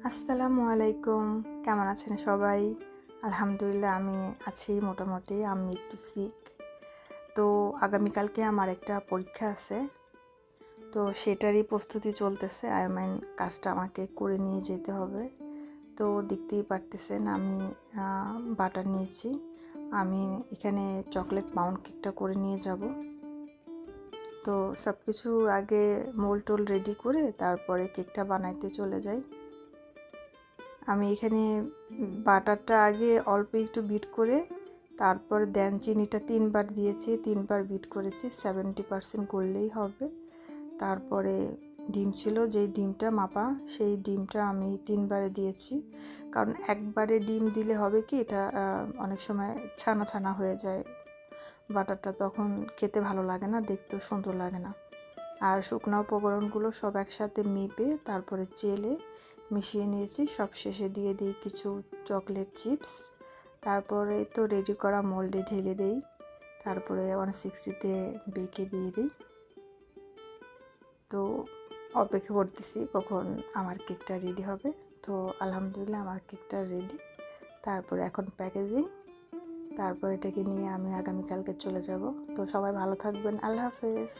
আসসালামু আলাইকুম, কেমন আছেন সবাই? আলহামদুলিল্লাহ আমি আছি মোটামুটি। আমি একটু সিক। তো আগামীকালকে আমার একটা পরীক্ষা আছে, তো সেটারই প্রস্তুতি চলতেছে। কাজটা আমাকে করে নিয়ে যেতে হবে। তো দেখতেই পারতেছেন আমি বাটার নিয়েছি। আমি এখানে চকলেট পাউন্ড কেকটা করে নিয়ে যাব। তো সব কিছু আগে মোল রেডি করে তারপরে কেকটা বানাইতে চলে যাই। আমি এখানে বাটারটা আগে অল্প একটু বিট করে তারপর দেন চিনিটা 3বার দিয়েছি, 3বার বিট করেছি, 70% করলেই হবে। তারপরে ডিম ছিল, যেই ডিমটা মাপা সেই ডিমটা আমি 3বারে দিয়েছি, কারণ একবারে ডিম দিলে হবে কি এটা অনেক সময় ছানা ছানা হয়ে যায় বাটারটা, তখন খেতে ভালো লাগে না, দেখতেও সুন্দর লাগে না। আর শুকনো উপকরণগুলো সব একসাথে মেপে তারপরে চেলে মিশিয়ে নিয়েছি। সব শেষে দিয়ে দিই কিছু চকলেট চিপস। তারপরে তো রেডি করা মোল্ডে ঢেলে দিই, তারপরে 160-তে বেঁকে দিয়ে দিই। তো অপেক্ষা করতেছি কখন আমার কেকটা রেডি হবে। তো আলহামদুলিল্লাহ আমার কেকটা রেডি। তারপরে এখন প্যাকেজিং, তারপর এটাকে নিয়ে আমি আগামীকালকে চলে যাব। তো সবাই ভালো থাকবেন, আল্লাহ হাফেজ।